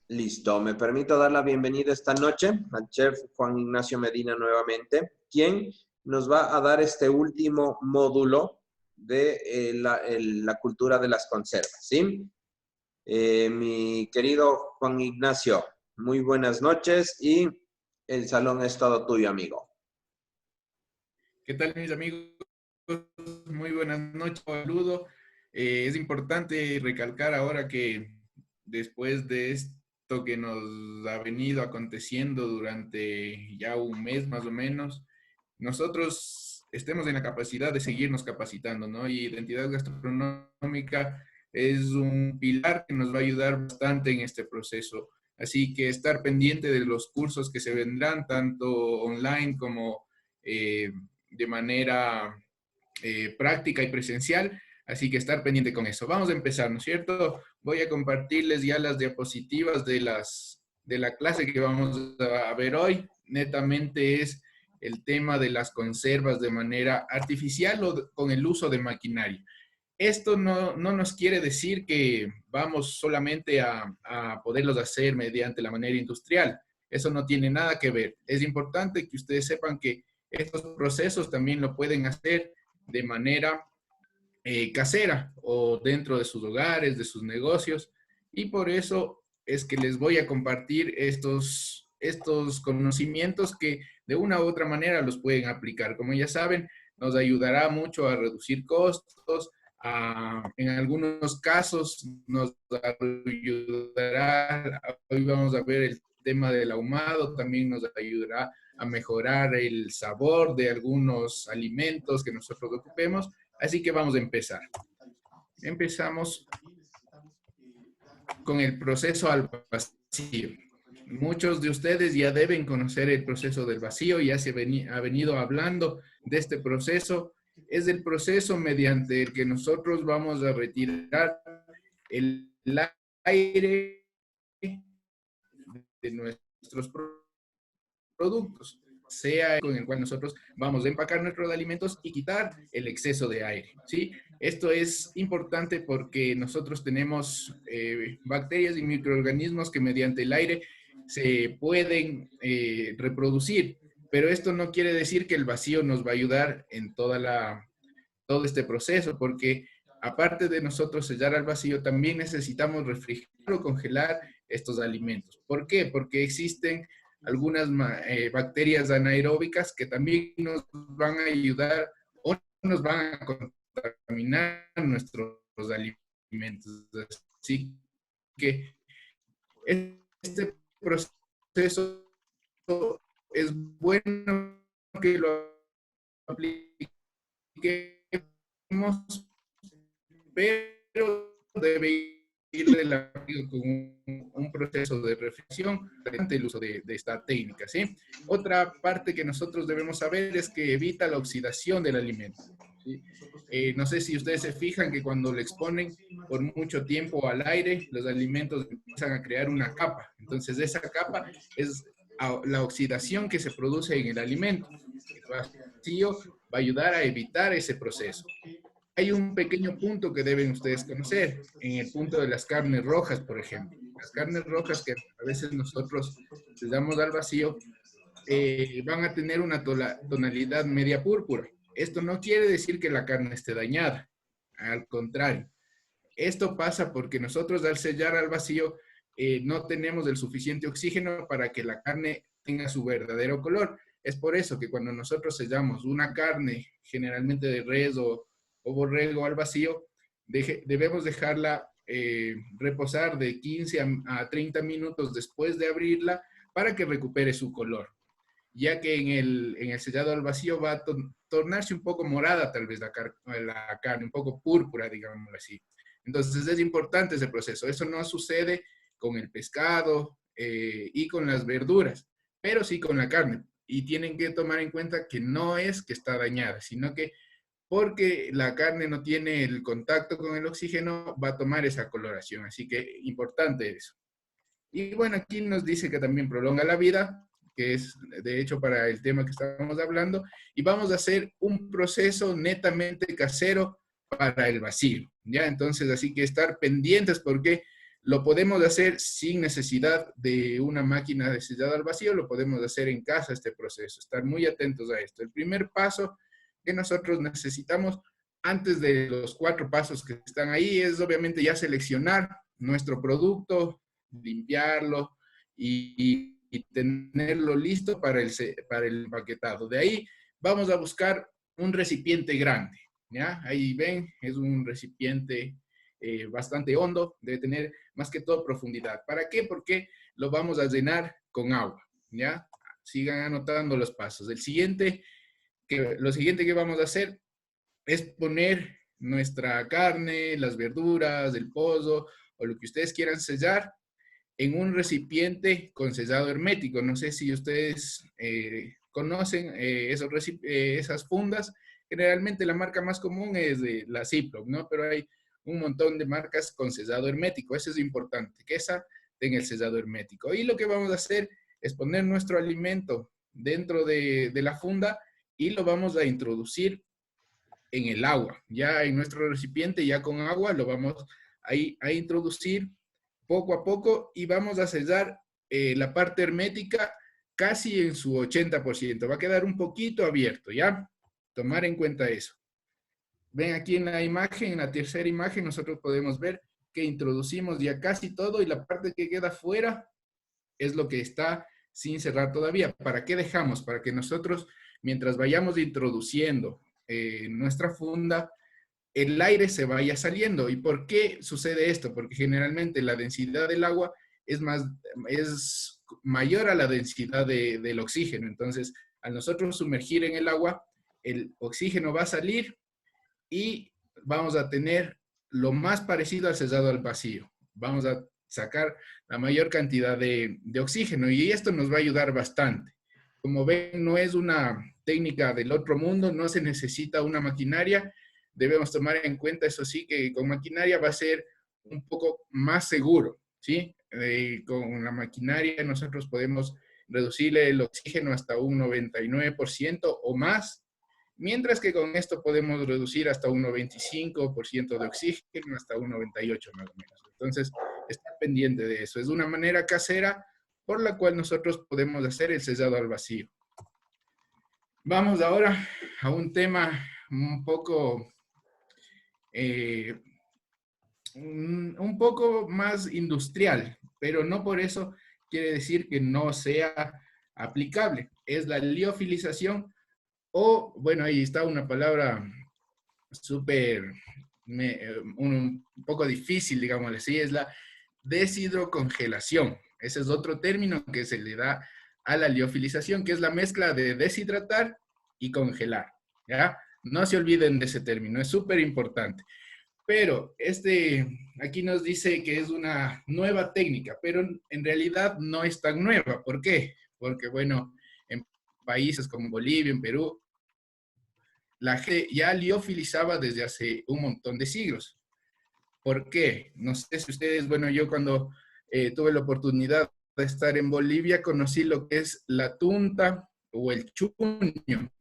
Listo, me permito dar la bienvenida esta noche al chef Juan Ignacio Medina nuevamente, quien nos va a dar este último módulo de la cultura de las conservas, ¿sí? Mi querido Juan Ignacio, muy buenas noches y el salón es todo tuyo, amigo. ¿Qué tal, mis amigos? Muy buenas noches, saludo. Es importante recalcar ahora que después de esto que nos ha venido aconteciendo durante ya un mes más o menos, nosotros estemos en la capacidad de seguirnos capacitando, ¿no? Y identidad gastronómica es un pilar que nos va a ayudar bastante en este proceso. Así que estar pendiente de los cursos que se vendrán, tanto online como de manera práctica y presencial, así que estar pendiente con eso. Vamos a empezar, ¿no es cierto? Voy a compartirles ya las diapositivas de la clase que vamos a ver hoy. Netamente es el tema de las conservas de manera artificial o con el uso de maquinaria. Esto no nos quiere decir que vamos solamente a poderlos hacer mediante la manera industrial. Eso no tiene nada que ver. Es importante que ustedes sepan que estos procesos también lo pueden hacer de manera casera o dentro de sus hogares, de sus negocios. Y por eso es que les voy a compartir estos conocimientos que de una u otra manera los pueden aplicar. Como ya saben, nos ayudará mucho a reducir costos, en algunos casos nos ayudará, hoy vamos a ver el tema del ahumado, también nos ayudará a mejorar el sabor de algunos alimentos que nosotros ocupemos. Así que vamos a empezar. Empezamos con el proceso al vacío. Muchos de ustedes ya deben conocer el proceso del vacío, ya se ha venido hablando de este proceso. Es el proceso mediante el que nosotros vamos a retirar el aire de nuestros productos, sea con el cual nosotros vamos a empacar nuestros alimentos y quitar el exceso de aire, ¿sí? Esto es importante porque nosotros tenemos bacterias y microorganismos que mediante el aire se pueden reproducir, pero esto no quiere decir que el vacío nos va a ayudar en todo este proceso, porque aparte de nosotros sellar al vacío, también necesitamos refrigerar o congelar estos alimentos. ¿Por qué? Porque existen algunas bacterias anaeróbicas que también nos van a ayudar o nos van a contaminar nuestros alimentos. Así que este proceso es bueno que lo apliquemos, pero debe ir de la mano con un proceso de reflexión ante el uso de esta técnica, ¿sí? Otra parte que nosotros debemos saber es que evita la oxidación del alimento, ¿sí? No sé si ustedes se fijan que cuando lo exponen por mucho tiempo al aire, los alimentos empiezan a crear una capa. Entonces, esa capa es la oxidación que se produce en el alimento. El vacío va a ayudar a evitar ese proceso. Hay un pequeño punto que deben ustedes conocer, en el punto de las carnes rojas, por ejemplo. Las carnes rojas que a veces nosotros les damos al vacío, van a tener una tonalidad media púrpura. Esto no quiere decir que la carne esté dañada, al contrario. Esto pasa porque nosotros al sellar al vacío no tenemos el suficiente oxígeno para que la carne tenga su verdadero color. Es por eso que cuando nosotros sellamos una carne, generalmente de res o borrego al vacío, debemos dejarla reposar de 15 a 30 minutos después de abrirla para que recupere su color, ya que en el sellado al vacío va a tornarse un poco morada tal vez la carne, un poco púrpura, digámoslo así. Entonces es importante ese proceso. Eso no sucede con el pescado y con las verduras, pero sí con la carne. Y tienen que tomar en cuenta que no es que está dañada, sino que porque la carne no tiene el contacto con el oxígeno, va a tomar esa coloración. Así que importante eso. Y bueno, aquí nos dice que también prolonga la vida, que es de hecho para el tema que estamos hablando, y vamos a hacer un proceso netamente casero para el vacío, ¿ya? Entonces, así que estar pendientes porque Lo podemos hacer sin necesidad de una máquina de sellado al vacío, lo podemos hacer en casa este proceso. Estar muy atentos a esto. El primer paso que nosotros necesitamos antes de los 4 pasos que están ahí es obviamente ya seleccionar nuestro producto, limpiarlo y tenerlo listo para el empaquetado. De ahí vamos a buscar un recipiente grande, ¿ya? Ahí ven, es un recipiente bastante hondo, debe tener más que todo profundidad. ¿Para qué? Porque lo vamos a llenar con agua, ¿ya? Sigan anotando los pasos. Lo siguiente que vamos a hacer es poner nuestra carne, las verduras, el pollo o lo que ustedes quieran sellar en un recipiente con sellado hermético. No sé si ustedes conocen esas fundas. Generalmente la marca más común es de la Ziploc, ¿no? Pero hay un montón de marcas con sellado hermético. Eso es importante, que esa tenga el sellado hermético. Y lo que vamos a hacer es poner nuestro alimento dentro de la funda y lo vamos a introducir en el agua. Ya en nuestro recipiente, ya con agua, lo vamos a introducir poco a poco y vamos a sellar la parte hermética casi en su 80%. Va a quedar un poquito abierto, ¿ya? Tomar en cuenta eso. Ven aquí en la imagen, en la tercera imagen, nosotros podemos ver que introducimos ya casi todo y la parte que queda fuera es lo que está sin cerrar todavía. ¿Para qué dejamos? Para que nosotros, mientras vayamos introduciendo nuestra funda, el aire se vaya saliendo. ¿Y por qué sucede esto? Porque generalmente la densidad del agua es mayor a la densidad del oxígeno. Entonces, al nosotros sumergir en el agua, el oxígeno va a salir y vamos a tener lo más parecido al sellado al vacío. Vamos a sacar la mayor cantidad de oxígeno y esto nos va a ayudar bastante. Como ven, no es una técnica del otro mundo, no se necesita una maquinaria. Debemos tomar en cuenta, eso sí, que con maquinaria va a ser un poco más seguro, ¿sí? Con la maquinaria nosotros podemos reducirle el oxígeno hasta un 99% o más, mientras que con esto podemos reducir hasta un 95% de oxígeno, hasta un 98% más o menos. Entonces, estar pendiente de eso. Es una manera casera por la cual nosotros podemos hacer el sellado al vacío. Vamos ahora a un tema un poco más industrial, pero no por eso quiere decir que no sea aplicable. Es la liofilización o, bueno, ahí está una palabra súper, un poco difícil, digámosle así, es la deshidrocongelación. Ese es otro término que se le da a la liofilización, que es la mezcla de deshidratar y congelar, ¿ya? No se olviden de ese término, es súper importante. Pero aquí nos dice que es una nueva técnica, pero en realidad no es tan nueva. ¿Por qué? Porque, bueno, en países como Bolivia, en Perú, la gente ya liofilizaba desde hace un montón de siglos. ¿Por qué? No sé si ustedes, bueno, yo cuando tuve la oportunidad de estar en Bolivia, conocí lo que es la tunta o el chuño,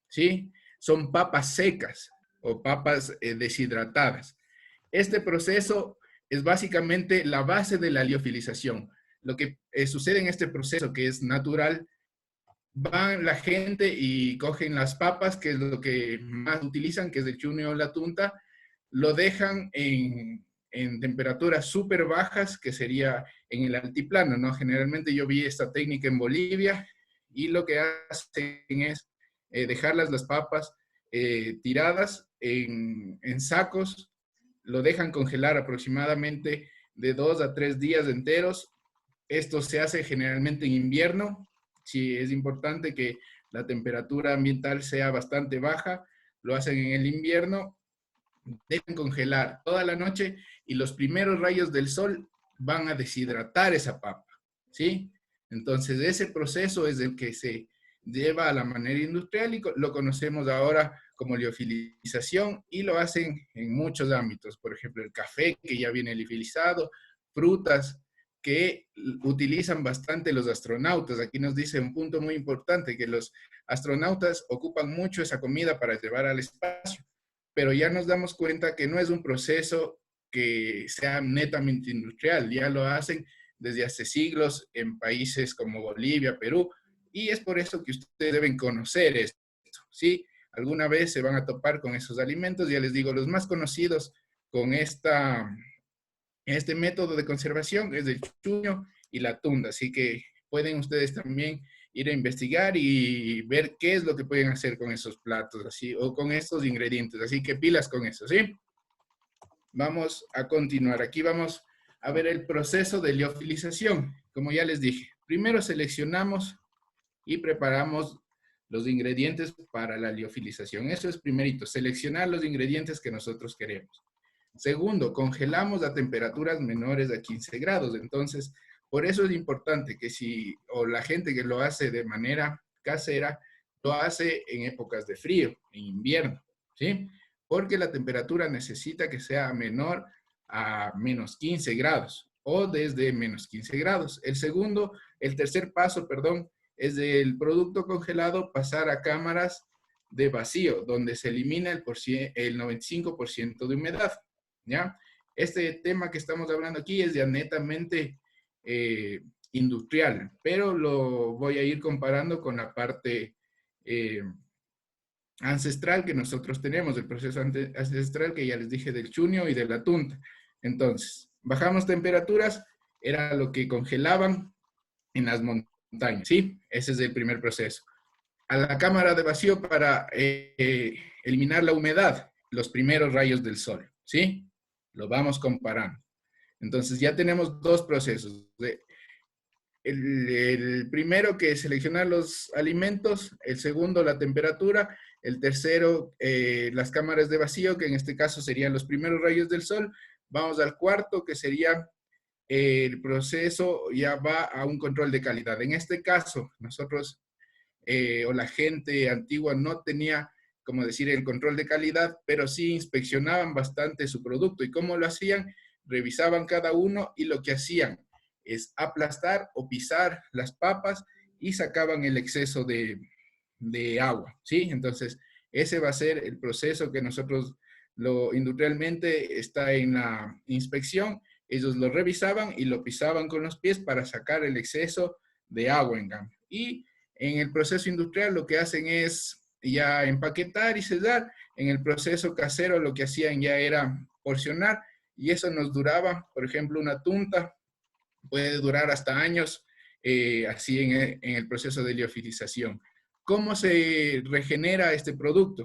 ¿sí? Son papas secas o papas deshidratadas. Este proceso es básicamente la base de la liofilización. Lo que sucede en este proceso, que es natural, van la gente y cogen las papas, que es lo que más utilizan, que es el chuño o la tunta, lo dejan en temperaturas súper bajas, que sería en el altiplano, ¿no? Generalmente yo vi esta técnica en Bolivia y lo que hacen es dejarlas las papas tiradas en sacos, lo dejan congelar aproximadamente de 2 a 3 días enteros. Esto se hace generalmente en invierno. Sí, es importante que la temperatura ambiental sea bastante baja. Lo hacen en el invierno, dejan congelar toda la noche y los primeros rayos del sol van a deshidratar esa papa, ¿sí? Entonces, ese proceso es el que se lleva a la manera industrial y lo conocemos ahora como liofilización y lo hacen en muchos ámbitos. Por ejemplo, el café que ya viene liofilizado, frutas que utilizan bastante los astronautas. Aquí nos dice un punto muy importante, que los astronautas ocupan mucho esa comida para llevar al espacio, pero ya nos damos cuenta que no es un proceso que sea netamente industrial. Ya lo hacen desde hace siglos en países como Bolivia, Perú, y es por eso que ustedes deben conocer esto, ¿sí? Alguna vez se van a topar con esos alimentos, ya les digo, los más conocidos con este método de conservación es el chuño y la tunda, así que pueden ustedes también ir a investigar y ver qué es lo que pueden hacer con esos platos, así, o con estos ingredientes, así que pilas con eso, ¿sí? Vamos a continuar. Aquí vamos a ver el proceso de liofilización. Como ya les dije, primero seleccionamos y preparamos los ingredientes para la liofilización. Eso es primerito, seleccionar los ingredientes que nosotros queremos. Segundo, congelamos a temperaturas menores a 15 grados. Entonces, por eso es importante que o la gente que lo hace de manera casera, lo hace en épocas de frío, en invierno, ¿sí? Porque la temperatura necesita que sea menor a menos 15 grados o desde menos 15 grados. El tercer paso, perdón, es del producto congelado pasar a cámaras de vacío, donde se elimina el 95% de humedad, ¿ya? Este tema que estamos hablando aquí es ya netamente industrial, pero lo voy a ir comparando con la parte ancestral que nosotros tenemos, el proceso ancestral que ya les dije del chuño y de la tunta. Entonces, bajamos temperaturas, era lo que congelaban en las montañas, ¿sí? Ese es el primer proceso. A la cámara de vacío para eliminar la humedad, los primeros rayos del sol, ¿sí? Lo vamos comparando. Entonces ya tenemos dos procesos. El primero que es seleccionar los alimentos, el segundo la temperatura, el tercero las cámaras de vacío, que en este caso serían los primeros rayos del sol. Vamos al cuarto, que sería el proceso ya va a un control de calidad. En este caso, nosotros o la gente antigua no tenía, como decir, el control de calidad, pero sí inspeccionaban bastante su producto. ¿Y cómo lo hacían? Revisaban cada uno y lo que hacían es aplastar o pisar las papas y sacaban el exceso de agua, ¿sí? Entonces, ese va a ser el proceso que nosotros industrialmente está en la inspección. Ellos lo revisaban y lo pisaban con los pies para sacar el exceso de agua en cambio. Y en el proceso industrial lo que hacen es ya empaquetar y sellar. En el proceso casero lo que hacían ya era porcionar y eso nos duraba, por ejemplo, una tunta puede durar hasta años así en el proceso de liofilización. ¿Cómo se regenera este producto?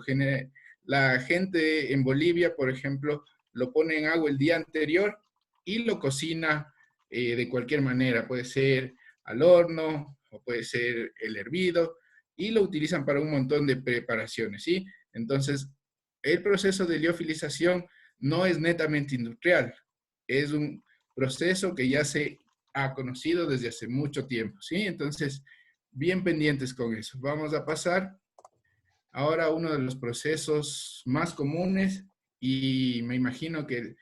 La gente en Bolivia, por ejemplo, lo pone en agua el día anterior y lo cocina de cualquier manera. Puede ser al horno o puede ser el hervido y lo utilizan para un montón de preparaciones, ¿sí? Entonces, el proceso de liofilización no es netamente industrial, es un proceso que ya se ha conocido desde hace mucho tiempo, ¿sí? Entonces, bien pendientes con eso. Vamos a pasar ahora a uno de los procesos más comunes y me imagino que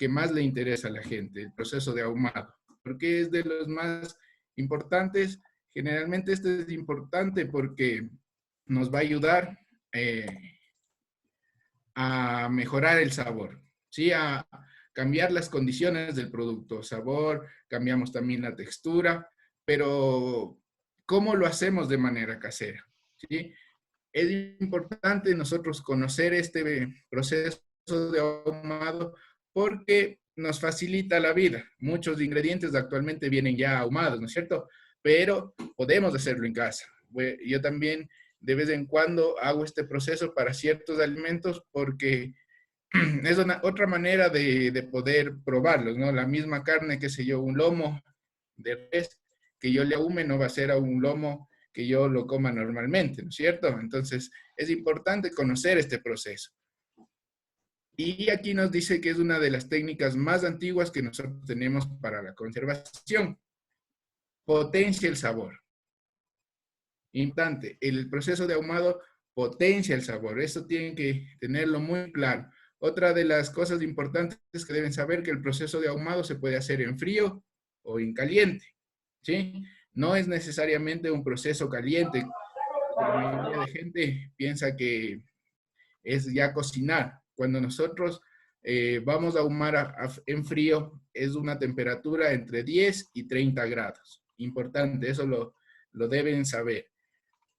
más le interesa a la gente, el proceso de ahumado, porque es de los más importantes. Generalmente este es importante porque nos va a ayudar a mejorar el sabor, ¿sí? A cambiar las condiciones del producto, sabor, cambiamos también la textura, pero ¿cómo lo hacemos de manera casera? ¿Sí? Es importante nosotros conocer este proceso de ahumado porque nos facilita la vida. Muchos ingredientes actualmente vienen ya ahumados, ¿no es cierto? Pero podemos hacerlo en casa. Yo también de vez en cuando hago este proceso para ciertos alimentos porque es otra manera de poder probarlos, ¿no? La misma carne, qué sé yo, un lomo de res que yo le ahume no va a ser a un lomo que yo lo coma normalmente, ¿no es cierto? Entonces, es importante conocer este proceso. Y aquí nos dice que es una de las técnicas más antiguas que nosotros tenemos para la conservación. Potencia el sabor. Importante, el proceso de ahumado potencia el sabor. Eso tienen que tenerlo muy claro. Otra de las cosas importantes es que deben saber que el proceso de ahumado se puede hacer en frío o en caliente, ¿sí? No es necesariamente un proceso caliente. La mayoría de gente piensa que es ya cocinar. Cuando nosotros vamos a ahumar en frío, es una temperatura entre 10 y 30 grados. Importante, eso lo deben saber.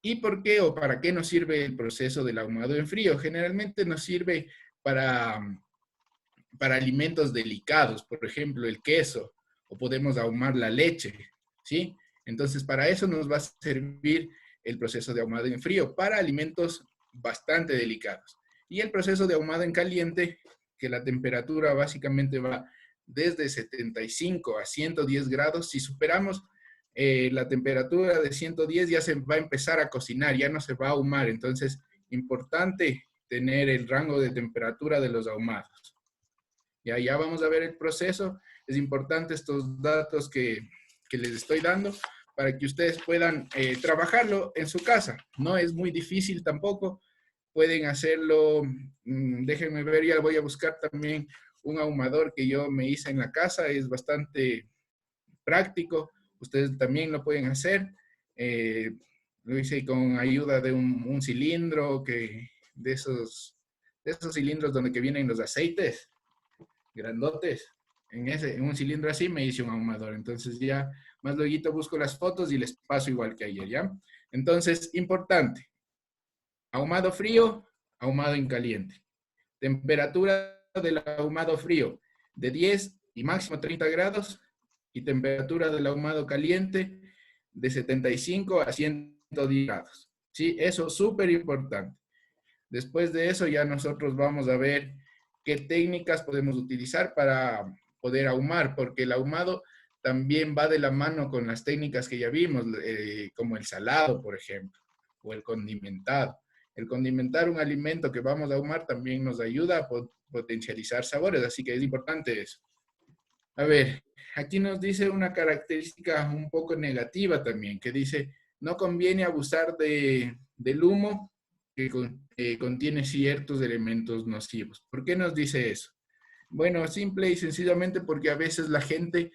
¿Y por qué o para qué nos sirve el proceso del ahumado en frío? Generalmente nos sirve para, para alimentos delicados, por ejemplo, el queso, o podemos ahumar la leche, ¿sí? Entonces, para eso nos va a servir el proceso de ahumado en frío, para alimentos bastante delicados. Y el proceso de ahumado en caliente, que la temperatura básicamente va desde 75 a 110 grados. Si superamos la temperatura de 110 ya se va a empezar a cocinar, ya no se va a ahumar. Entonces, importante tener el rango de temperatura de los ahumados. Ya vamos a ver el proceso. Es importante estos datos que les estoy dando para que ustedes puedan trabajarlo en su casa. No es muy difícil tampoco. Pueden hacerlo, déjenme ver, ya voy a buscar también un ahumador que yo me hice en la casa. Es bastante práctico. Ustedes también lo pueden hacer. Lo hice con ayuda de un cilindro, de esos cilindros donde que vienen los aceites grandotes. En un cilindro así me hice un ahumador. Entonces ya más luego busco las fotos y les paso igual que ayer, ¿ya? Entonces, importante. Ahumado frío, ahumado en caliente. Temperatura del ahumado frío de 10 y máximo 30 grados. Y temperatura del ahumado caliente de 75 a 110 grados. ¿Sí? Eso es súper importante. Después de eso ya nosotros vamos a ver qué técnicas podemos utilizar para poder ahumar, porque el ahumado también va de la mano con las técnicas que ya vimos, como el salado, por ejemplo, o el condimentado. El condimentar un alimento que vamos a ahumar también nos ayuda a potencializar sabores, así que es importante eso. A ver, aquí nos dice una característica un poco negativa también, que dice, no conviene abusar del humo que contiene ciertos elementos nocivos. ¿Por qué nos dice eso? Bueno, simple y sencillamente porque a veces la gente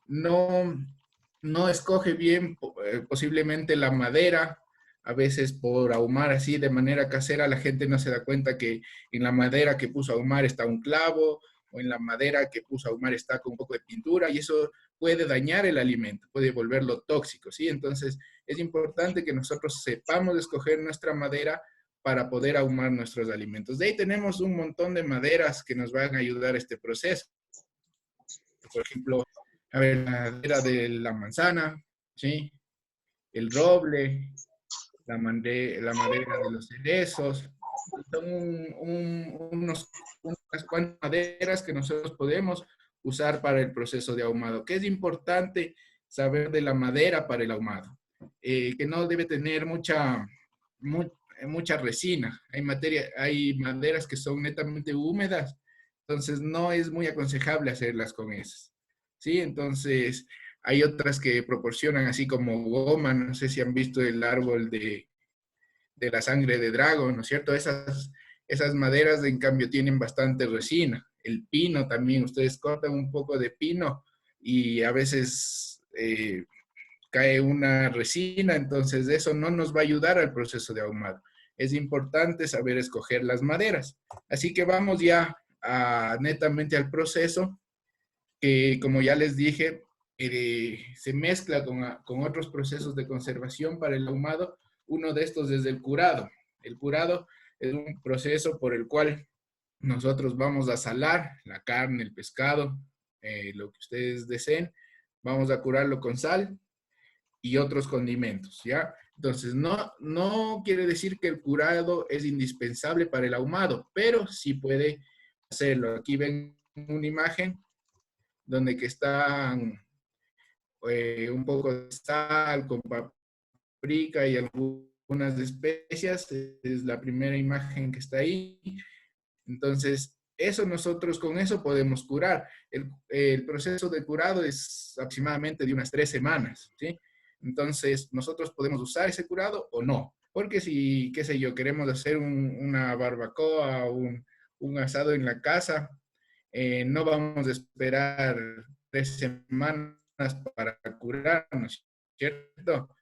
no escoge bien posiblemente la madera. A veces por ahumar así de manera casera la gente no se da cuenta que en la madera que puso a ahumar está un clavo, o en la madera que puso a ahumar está con un poco de pintura, y eso puede dañar el alimento, puede volverlo tóxico, ¿sí? Entonces es importante que nosotros sepamos escoger nuestra madera para poder ahumar nuestros alimentos. De ahí tenemos un montón de maderas que nos van a ayudar a este proceso. Por ejemplo, a ver, la madera de la manzana, ¿sí? El roble, la madera de los cerezos. Son unas cuantas maderas que nosotros podemos usar para el proceso de ahumado. ¿Qué es importante saber de la madera para el ahumado? Que no debe tener mucha resina. Hay maderas que son netamente húmedas, entonces no es muy aconsejable hacerlas con esas. ¿Sí? Entonces hay otras que proporcionan así como goma, no sé si han visto el árbol de la sangre de dragón, ¿no es cierto? Esas maderas en cambio tienen bastante resina. El pino también, ustedes cortan un poco de pino y a veces cae una resina, entonces eso no nos va a ayudar al proceso de ahumado. Es importante saber escoger las maderas. Así que vamos ya netamente al proceso, que como ya les dije, se mezcla con otros procesos de conservación para el ahumado. Uno de estos es el curado. El curado es un proceso por el cual nosotros vamos a salar la carne, el pescado, lo que ustedes deseen. Vamos a curarlo con sal y otros condimentos, ¿ya? Entonces, no quiere decir que el curado es indispensable para el ahumado, pero sí puede hacerlo. Aquí ven una imagen donde que están un poco de sal con paprika y algunas especias. Es la primera imagen que está ahí. Entonces, nosotros con eso podemos curar. El proceso de curado es aproximadamente de unas 3 semanas, ¿sí? Entonces, nosotros podemos usar ese curado o no. Porque si, qué sé yo, queremos hacer una barbacoa o un asado en la casa, no vamos a esperar 3 semanas para curarnos, ¿cierto?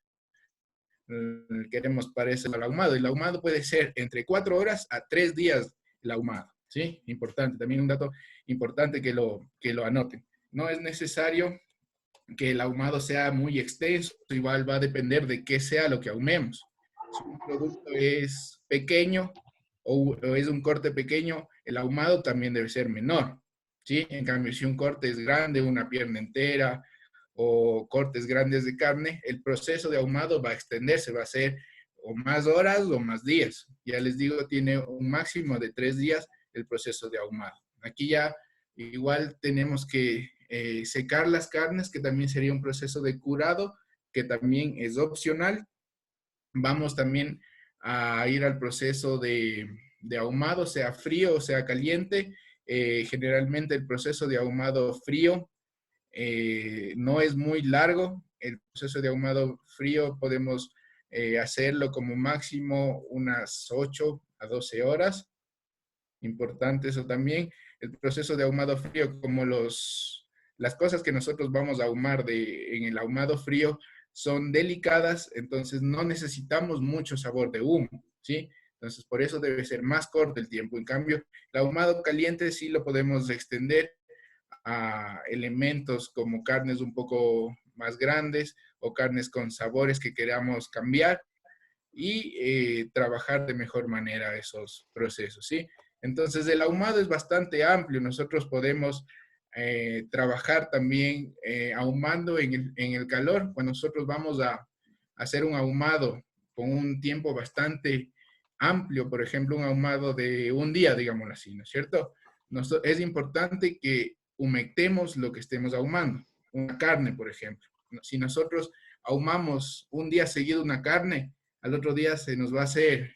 Queremos para eso el ahumado. El ahumado puede ser entre 4 horas a 3 días el ahumado. ¿sí? Importante, también un dato importante que lo anoten. No es necesario que el ahumado sea muy extenso, igual va a depender de qué sea lo que ahumemos. Si un producto es pequeño o es un corte pequeño, el ahumado también debe ser menor, ¿sí? En cambio, si un corte es grande, una pierna entera o cortes grandes de carne, el proceso de ahumado va a extenderse, va a ser o más horas o más días. Ya les digo, tiene un máximo de 3 días el proceso de ahumado. Aquí ya igual tenemos que secar las carnes, que también sería un proceso de curado, que también es opcional. Vamos también a ir al proceso de ahumado, sea frío o sea caliente. Generalmente el proceso de ahumado frío no es muy largo. El proceso de ahumado frío podemos hacerlo como máximo unas 8 a 12 horas. Importante eso también. El proceso de ahumado frío, como las cosas que nosotros vamos a ahumar en el ahumado frío son delicadas, entonces no necesitamos mucho sabor de humo, ¿sí? Entonces, por eso debe ser más corto el tiempo. En cambio, el ahumado caliente sí lo podemos extender a elementos como carnes un poco más grandes o carnes con sabores que queramos cambiar y trabajar de mejor manera esos procesos, ¿sí? Entonces, el ahumado es bastante amplio. Nosotros podemos trabajar también ahumando en el calor. Cuando nosotros vamos a hacer un ahumado con un tiempo bastante amplio, por ejemplo, un ahumado de un día, digámoslo así, ¿no es cierto? Es importante que humectemos lo que estemos ahumando. Una carne, por ejemplo. Si nosotros ahumamos un día seguido una carne, al otro día se nos va a hacer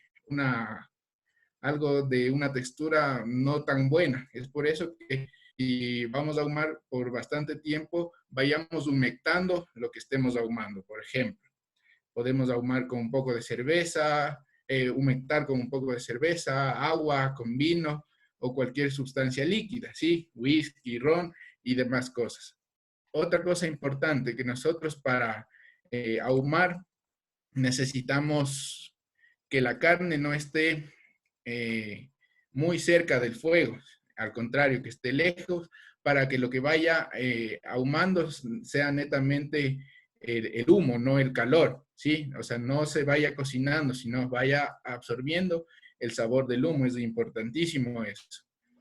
algo de una textura no tan buena. Es por eso que si vamos a ahumar por bastante tiempo, vayamos humectando lo que estemos ahumando. Por ejemplo, podemos ahumar con un poco de cerveza, humectar con un poco de cerveza, agua, con vino o cualquier sustancia líquida, ¿sí? Whisky, ron y demás cosas. Otra cosa importante que nosotros para ahumar necesitamos que la carne no esté muy cerca del fuego, al contrario, que esté lejos, para que lo que vaya ahumando sea netamente el humo, no el calor, ¿sí? O sea, no se vaya cocinando, sino vaya absorbiendo el sabor del humo, es importantísimo eso.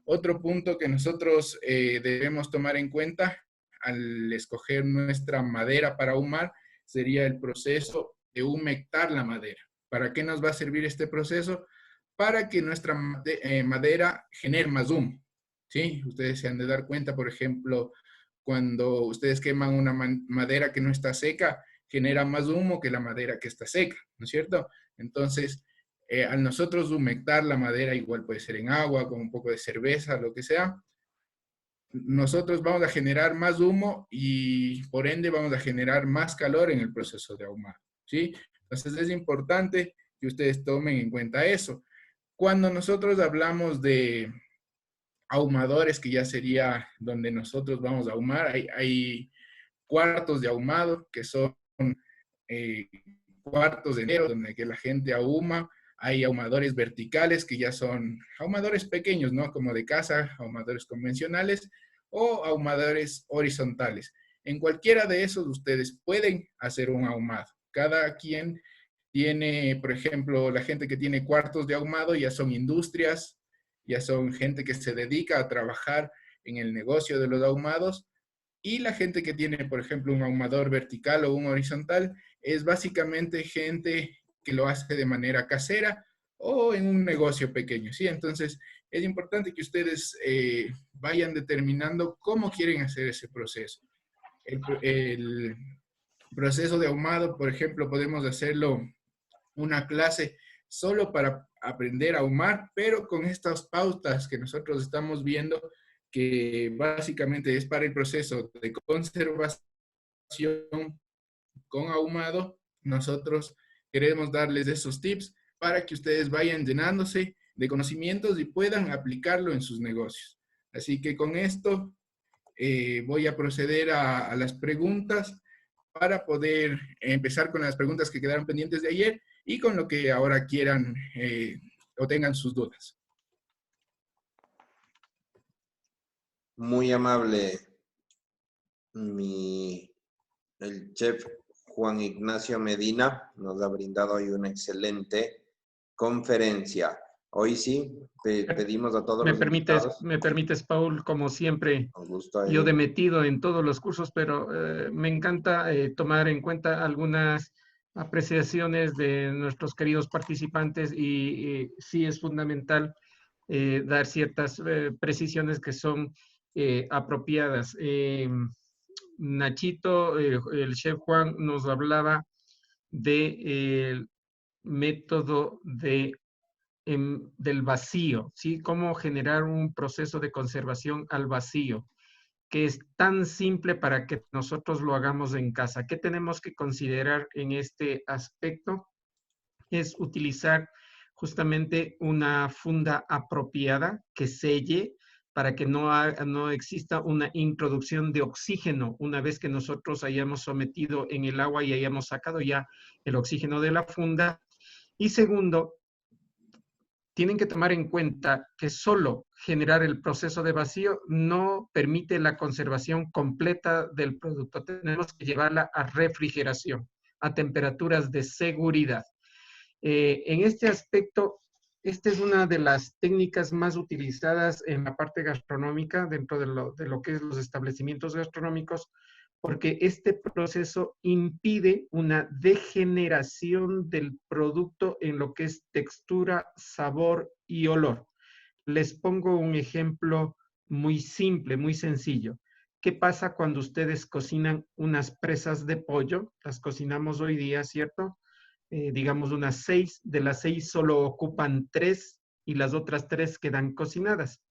Otro punto que nosotros debemos tomar en cuenta al escoger nuestra madera para ahumar sería el proceso de humectar la madera. ¿Para qué nos va a servir este proceso? Para que nuestra madera genere más humo, ¿sí? Ustedes se han de dar cuenta, por ejemplo, cuando ustedes queman una madera que no está seca, genera más humo que la madera que está seca, ¿no es cierto? Entonces, al nosotros humectar la madera, igual puede ser en agua, con un poco de cerveza, lo que sea, nosotros vamos a generar más humo y por ende vamos a generar más calor en el proceso de ahumado, ¿sí? Entonces es importante que ustedes tomen en cuenta eso. Cuando nosotros hablamos de ahumadores, que ya sería donde nosotros vamos a ahumar, hay cuartos de ahumado, que son eh, cuartos de enero, donde que la gente ahuma. Hay ahumadores verticales, que ya son ahumadores pequeños, ¿no? Como de casa, ahumadores convencionales, o ahumadores horizontales. En cualquiera de esos ustedes pueden hacer un ahumado. Cada quien tiene, por ejemplo, la gente que tiene cuartos de ahumado ya son industrias, ya son gente que se dedica a trabajar en el negocio de los ahumados, y la gente que tiene, por ejemplo, un ahumador vertical o un horizontal es básicamente gente que lo hace de manera casera o en un negocio pequeño, ¿sí? Entonces, es importante que ustedes vayan determinando cómo quieren hacer ese proceso. El proceso de ahumado, por ejemplo, podemos hacerlo una clase solo para aprender a ahumar, pero con estas pautas que nosotros estamos viendo, que básicamente es para el proceso de conservación con ahumado, nosotros queremos darles esos tips para que ustedes vayan llenándose de conocimientos y puedan aplicarlo en sus negocios. Así que con esto voy a proceder a las preguntas para poder empezar con las preguntas que quedaron pendientes de ayer y con lo que ahora quieran o tengan sus dudas. Muy amable, el chef Juan Ignacio Medina nos ha brindado hoy una excelente conferencia. Hoy sí, pedimos a todos los invitados. Me permites, Paul, como siempre, Con gusto, yo de Eddie. metido en todos los cursos, pero me encanta tomar en cuenta algunas apreciaciones de nuestros queridos participantes y sí es fundamental dar ciertas precisiones que son apropiadas. Nachito, el chef Juan, nos hablaba del método del vacío, ¿sí? Cómo generar un proceso de conservación al vacío, que es tan simple para que nosotros lo hagamos en casa. ¿Qué tenemos que considerar en este aspecto? Es utilizar justamente una funda apropiada que selle para que no exista una introducción de oxígeno una vez que nosotros hayamos sometido en el agua y hayamos sacado ya el oxígeno de la funda. Y segundo, tienen que tomar en cuenta que solo generar el proceso de vacío no permite la conservación completa del producto. Tenemos que llevarla a refrigeración, a temperaturas de seguridad. En este aspecto, esta es una de las técnicas más utilizadas en la parte gastronómica dentro de lo que es los establecimientos gastronómicos, porque este proceso impide una degeneración del producto en lo que es textura, sabor y olor. Les pongo un ejemplo muy simple, muy sencillo. ¿Qué pasa cuando ustedes cocinan unas presas de pollo? Las cocinamos hoy día, ¿cierto? Digamos unas 6, de las 6 solo ocupan 3 y las otras 3 quedan cocinadas.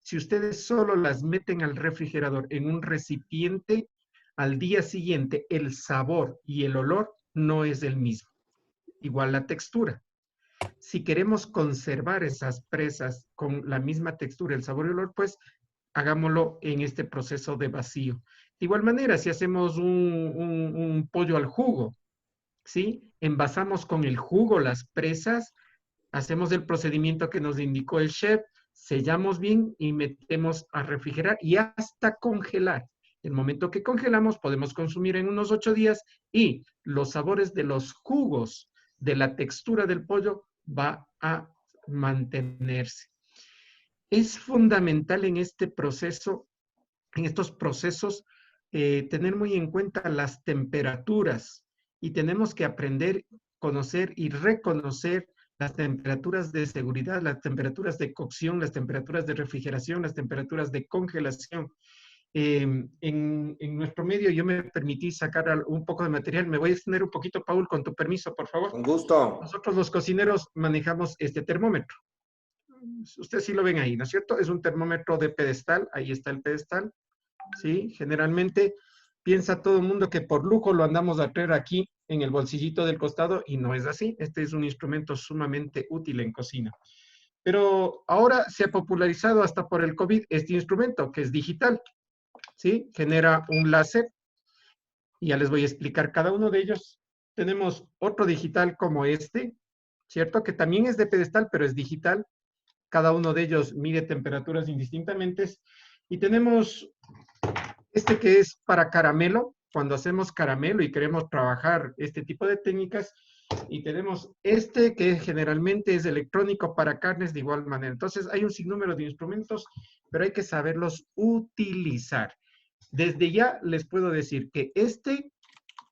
Si ustedes solo las meten al refrigerador en un recipiente, al día siguiente el sabor y el olor no es el mismo. Igual la textura. Si queremos conservar esas presas con la misma textura, el sabor y el olor, pues hagámoslo en este proceso de vacío. De igual manera, si hacemos un pollo al jugo, ¿sí? Envasamos con el jugo las presas, hacemos el procedimiento que nos indicó el chef, sellamos bien y metemos a refrigerar y hasta congelar. El momento que congelamos podemos consumir en unos 8 días y los sabores de los jugos, de la textura del pollo va a mantenerse. Es fundamental en este proceso, en estos procesos, tener muy en cuenta las temperaturas y tenemos que aprender, conocer y reconocer las temperaturas de seguridad, las temperaturas de cocción, las temperaturas de refrigeración, las temperaturas de congelación. En nuestro medio yo me permití sacar un poco de material. Me voy a extender un poquito, Paul, con tu permiso, por favor. Con gusto. Nosotros los cocineros manejamos este termómetro. Ustedes sí lo ven ahí, ¿no es cierto? Es un termómetro de pedestal, ahí está el pedestal, ¿sí? Generalmente piensa todo el mundo que por lujo lo andamos a traer aquí en el bolsillito del costado y no es así. Este es un instrumento sumamente útil en cocina. Pero ahora se ha popularizado hasta por el COVID este instrumento que es digital, ¿sí? Genera un láser y ya les voy a explicar cada uno de ellos. Tenemos otro digital como este, ¿cierto? Que también es de pedestal, pero es digital. Cada uno de ellos mide temperaturas indistintamente. Y tenemos este que es para caramelo, cuando hacemos caramelo y queremos trabajar este tipo de técnicas. Y tenemos este que generalmente es electrónico para carnes de igual manera. Entonces hay un sinnúmero de instrumentos, pero hay que saberlos utilizar. Desde ya les puedo decir que este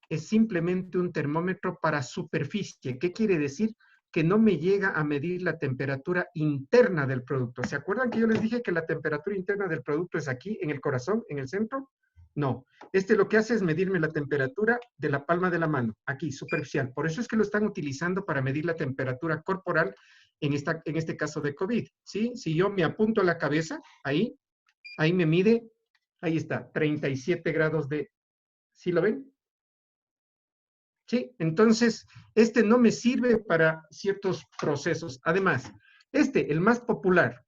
es simplemente un termómetro para superficie. ¿Qué quiere decir? Que no me llega a medir la temperatura interna del producto. ¿Se acuerdan que yo les dije que la temperatura interna del producto es aquí, en el corazón, en el centro? No. Este lo que hace es medirme la temperatura de la palma de la mano, aquí, superficial. Por eso es que lo están utilizando para medir la temperatura corporal en este caso de COVID, ¿sí? Si yo me apunto a la cabeza, ahí me mide, ahí está, 37 grados de... ¿Sí lo ven? Sí, entonces, este no me sirve para ciertos procesos. Además, el más popular,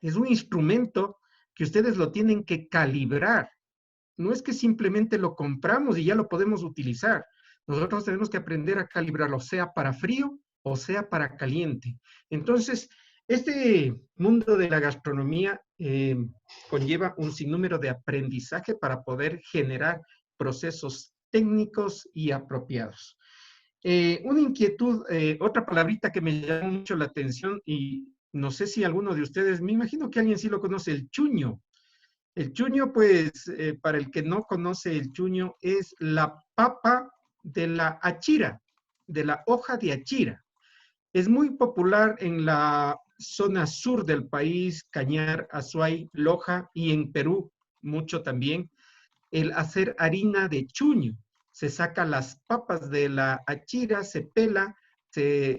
es un instrumento que ustedes lo tienen que calibrar. No es que simplemente lo compramos y ya lo podemos utilizar. Nosotros tenemos que aprender a calibrarlo, sea para frío o sea para caliente. Entonces, este mundo de la gastronomía conlleva un sinnúmero de aprendizaje para poder generar procesos técnicos y apropiados. Una inquietud, otra palabrita que me llamó mucho la atención y no sé si alguno de ustedes, me imagino que alguien sí lo conoce, el chuño. El chuño, pues, para el que no conoce el chuño, es la papa de la achira, de la hoja de achira. Es muy popular en la zona sur del país, Cañar, Azuay, Loja y en Perú mucho también, el hacer harina de chuño. Se saca las papas de la achira, se pela, se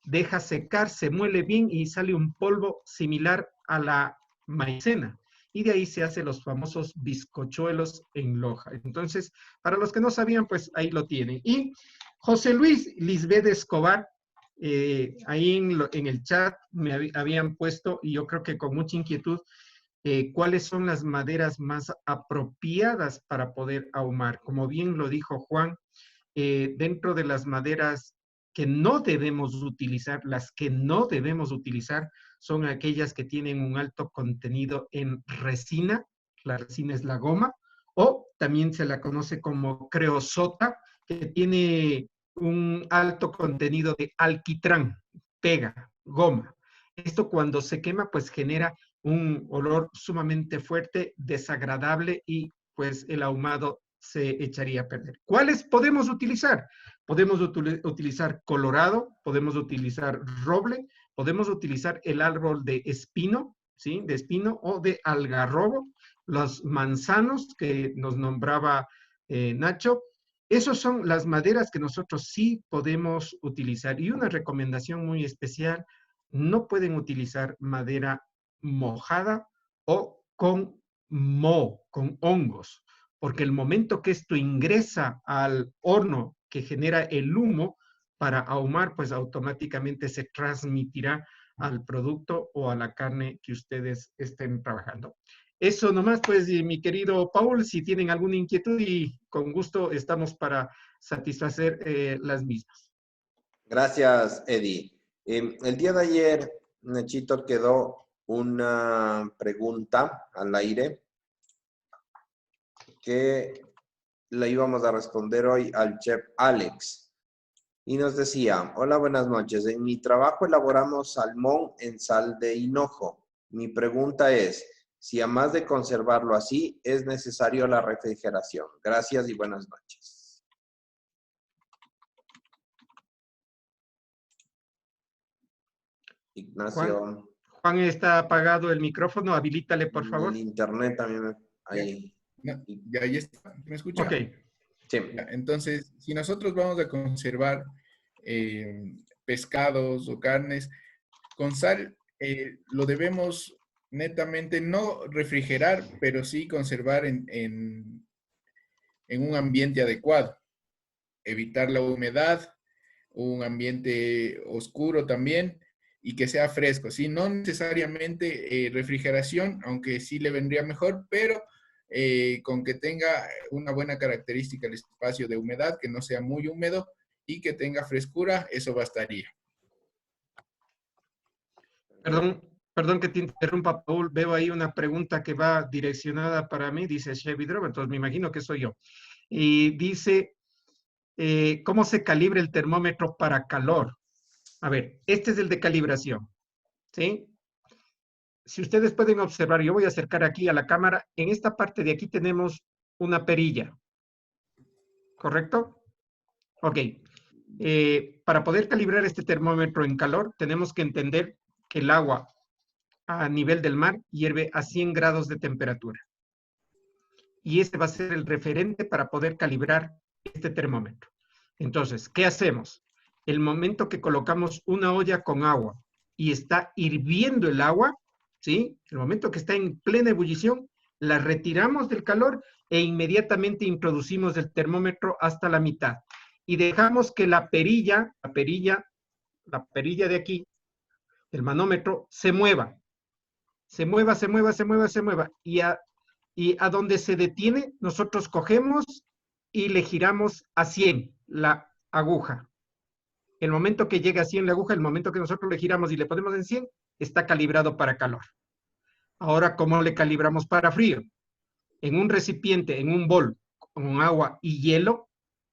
deja secar, se muele bien y sale un polvo similar a la maicena. Y de ahí se hacen los famosos bizcochuelos en Loja. Entonces, para los que no sabían, pues ahí lo tienen. Y José Luis Lisbeth Escobar, ahí en el chat me habían puesto, y yo creo que con mucha inquietud, cuáles son las maderas más apropiadas para poder ahumar. Como bien lo dijo Juan, dentro de las maderas que no debemos utilizar, las que no debemos utilizar son aquellas que tienen un alto contenido en resina, la resina es la goma, o también se la conoce como creosota, que tiene un alto contenido de alquitrán, pega, goma. Esto cuando se quema, pues genera un olor sumamente fuerte, desagradable y pues el ahumado se echaría a perder. ¿Cuáles podemos utilizar? Podemos utilizar colorado, podemos utilizar roble, podemos utilizar el árbol de espino, ¿sí? De espino o de algarrobo, los manzanos que nos nombraba Nacho. Esas son las maderas que nosotros sí podemos utilizar. Y una recomendación muy especial, no pueden utilizar madera mojada o con moho, con hongos, porque el momento que esto ingresa al horno que genera el humo para ahumar, pues automáticamente se transmitirá al producto o a la carne que ustedes estén trabajando. Eso nomás, pues, mi querido Paul, si tienen alguna inquietud y con gusto estamos para satisfacer las mismas. Gracias, Eddie. El día de ayer, Nachito, quedó una pregunta al aire que la íbamos a responder hoy al chef Alex. Y nos decía, hola, buenas noches. En mi trabajo elaboramos salmón en sal de hinojo. Mi pregunta es, si además de conservarlo así, es necesario la refrigeración. Gracias y buenas noches. Ignacio. Juan, está apagado el micrófono, habilítale, por favor. El internet también ahí. Ya, ahí está. ¿Me escucha? Ok. Sí. Entonces, si nosotros vamos a conservar pescados o carnes, con sal lo debemos netamente no refrigerar, pero sí conservar en un ambiente adecuado. Evitar la humedad, un ambiente oscuro también y que sea fresco. ¿Sí? No necesariamente refrigeración, aunque sí le vendría mejor, pero con que tenga una buena característica el espacio de humedad, que no sea muy húmedo y que tenga frescura, eso bastaría. Perdón que te interrumpa, Paul. Veo ahí una pregunta que va direccionada para mí, dice Chevy Drove, entonces me imagino que soy yo. Y dice, ¿cómo se calibra el termómetro para calor? A ver, este es el de calibración, ¿sí? Si ustedes pueden observar, yo voy a acercar aquí a la cámara, en esta parte de aquí tenemos una perilla, ¿correcto? Ok. Para poder calibrar este termómetro en calor, tenemos que entender que el agua a nivel del mar hierve a 100 grados de temperatura. Y ese va a ser el referente para poder calibrar este termómetro. Entonces, ¿qué hacemos? El momento que colocamos una olla con agua y está hirviendo el agua, ¿sí? El momento que está en plena ebullición, la retiramos del calor e inmediatamente introducimos el termómetro hasta la mitad. Y dejamos que la perilla de aquí, el manómetro, se mueva. Se mueva. Y a donde se detiene, nosotros cogemos y le giramos a 100 la aguja. El momento que llega a 100 la aguja, el momento que nosotros le giramos y le ponemos en 100, está calibrado para calor. Ahora, ¿cómo le calibramos para frío? En un recipiente, en un bol, con agua y hielo,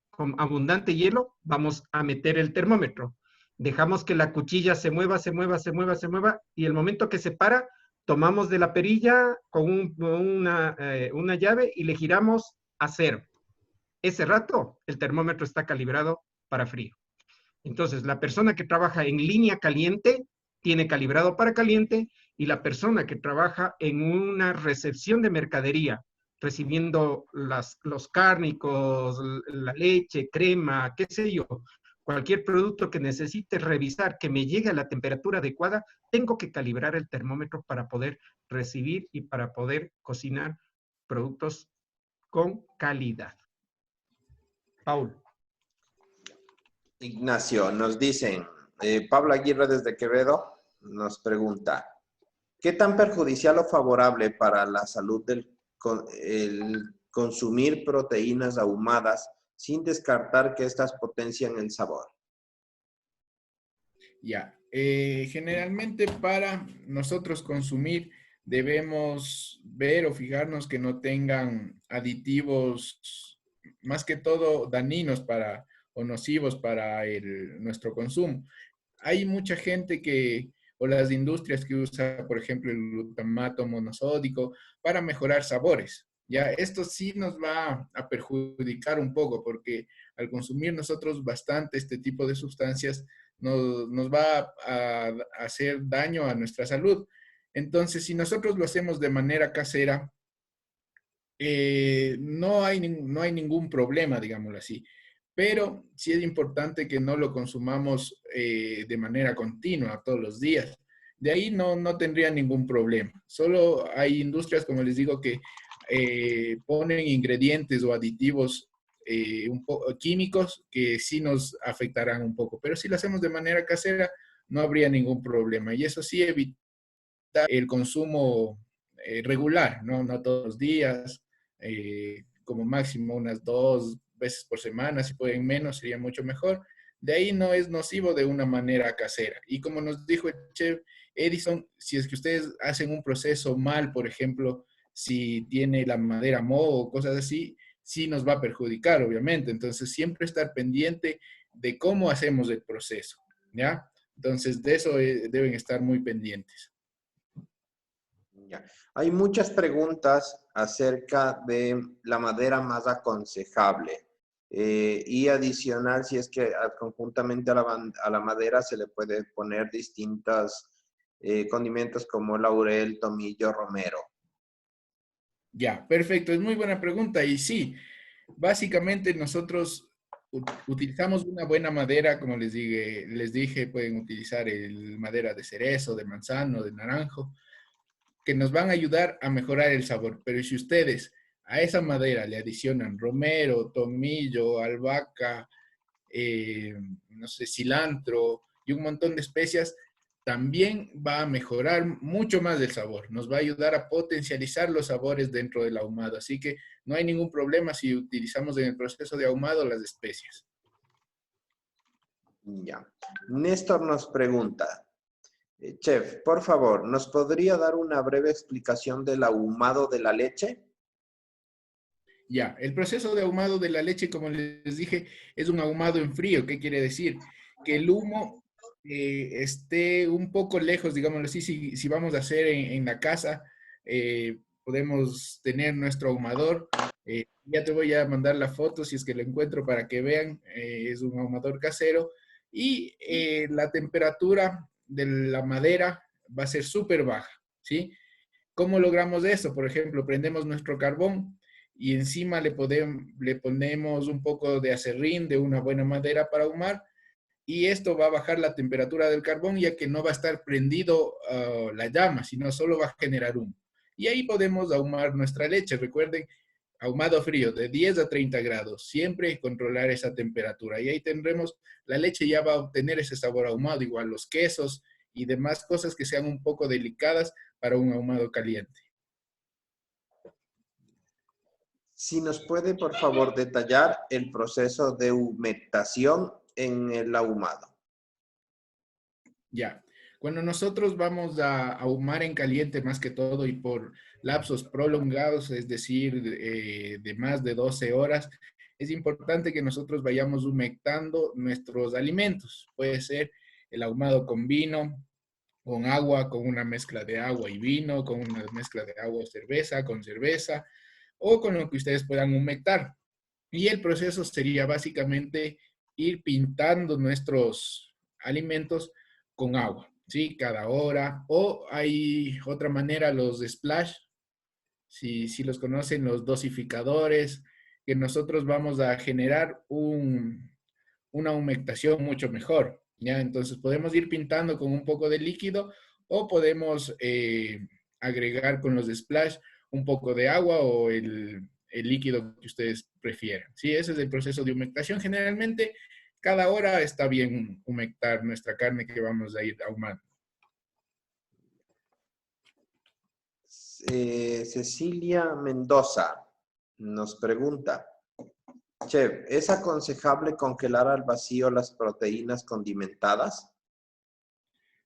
con abundante hielo, vamos a meter el termómetro. Dejamos que la cuchilla se mueva, se mueva, se mueva, se mueva, y el momento que se para, tomamos de la perilla con una llave y le giramos a 0. Ese rato, el termómetro está calibrado para frío. Entonces, la persona que trabaja en línea caliente tiene calibrado para caliente, y la persona que trabaja en una recepción de mercadería, recibiendo los cárnicos, la leche, crema, qué sé yo, cualquier producto que necesite revisar, que me llegue a la temperatura adecuada, tengo que calibrar el termómetro para poder recibir y para poder cocinar productos con calidad. Paul. Ignacio, nos dicen, Pablo Aguirre desde Quevedo nos pregunta, ¿qué tan perjudicial o favorable para la salud el consumir proteínas ahumadas sin descartar que estas potencian el sabor? Ya, generalmente para nosotros consumir debemos ver o fijarnos que no tengan aditivos, más que todo dañinos para o nocivos para nuestro consumo. Hay mucha gente o las industrias que usa, por ejemplo, el glutamato monosódico para mejorar sabores. Ya, esto sí nos va a perjudicar un poco porque al consumir nosotros bastante este tipo de sustancias, nos va a hacer daño a nuestra salud. Entonces, si nosotros lo hacemos de manera casera, no hay ningún problema, digámoslo así. Pero sí es importante que no lo consumamos de manera continua, todos los días. De ahí no tendría ningún problema. Solo hay industrias, como les digo, que ponen ingredientes o aditivos químicos que sí nos afectarán un poco. Pero si lo hacemos de manera casera, no habría ningún problema. Y eso sí evita el consumo regular, no todos los días, como máximo unas 2 veces por semana, si pueden menos sería mucho mejor. De ahí no es nocivo de una manera casera. Y como nos dijo el chef Edison, si es que ustedes hacen un proceso mal, por ejemplo, si tiene la madera moho o cosas así, sí nos va a perjudicar, obviamente. Entonces, siempre estar pendiente de cómo hacemos el proceso, ¿ya? Entonces, de eso deben estar muy pendientes. Ya. Hay muchas preguntas acerca de la madera más aconsejable. Y adicional, si es que conjuntamente a la madera se le puede poner distintos condimentos como laurel, tomillo, romero. Ya, perfecto. Es muy buena pregunta. Y sí, básicamente nosotros utilizamos una buena madera, como les dije, pueden utilizar madera de cerezo, de manzano, de naranjo, que nos van a ayudar a mejorar el sabor. Pero si ustedes a esa madera le adicionan romero, tomillo, albahaca, no sé, cilantro y un montón de especias, también va a mejorar mucho más el sabor. Nos va a ayudar a potencializar los sabores dentro del ahumado. Así que no hay ningún problema si utilizamos en el proceso de ahumado las especias. Ya. Néstor nos pregunta, chef, por favor, ¿nos podría dar una breve explicación del ahumado de la leche? Ya, el proceso de ahumado de la leche, como les dije, es un ahumado en frío. ¿Qué quiere decir? Que el humo esté un poco lejos, digámoslo así, si vamos a hacer en la casa, podemos tener nuestro ahumador. Ya te voy a mandar la foto si es que lo encuentro para que vean. Es un ahumador casero y la temperatura de la madera va a ser súper baja, ¿sí? ¿Cómo logramos eso? Por ejemplo, prendemos nuestro carbón y encima le ponemos un poco de aserrín de una buena madera para ahumar, y esto va a bajar la temperatura del carbón, ya que no va a estar prendido la llama, sino solo va a generar humo. Y ahí podemos ahumar nuestra leche. Recuerden, ahumado frío de 10 a 30 grados, siempre controlar esa temperatura. Y ahí tendremos, la leche ya va a obtener ese sabor ahumado, igual los quesos y demás cosas que sean un poco delicadas para un ahumado caliente. Si nos puede, por favor, detallar el proceso de humectación en el ahumado. Ya. Cuando nosotros vamos a ahumar en caliente más que todo y por lapsos prolongados, es decir, de más de 12 horas, es importante que nosotros vayamos humectando nuestros alimentos. Puede ser el ahumado con vino, con agua, con una mezcla de agua y vino, con una mezcla de agua o cerveza, con cerveza, o con lo que ustedes puedan humectar. Y el proceso sería básicamente ir pintando nuestros alimentos con agua, ¿sí? Cada hora. O hay otra manera, los splash, si los conocen, los dosificadores, que nosotros vamos a generar una humectación mucho mejor, ¿ya? Entonces podemos ir pintando con un poco de líquido o podemos agregar con los splash un poco de agua o el líquido que ustedes prefieran, ¿sí? Ese es el proceso de humectación. Generalmente, cada hora está bien humectar nuestra carne que vamos a ir ahumando. Cecilia Mendoza nos pregunta, Chef, ¿es aconsejable congelar al vacío las proteínas condimentadas?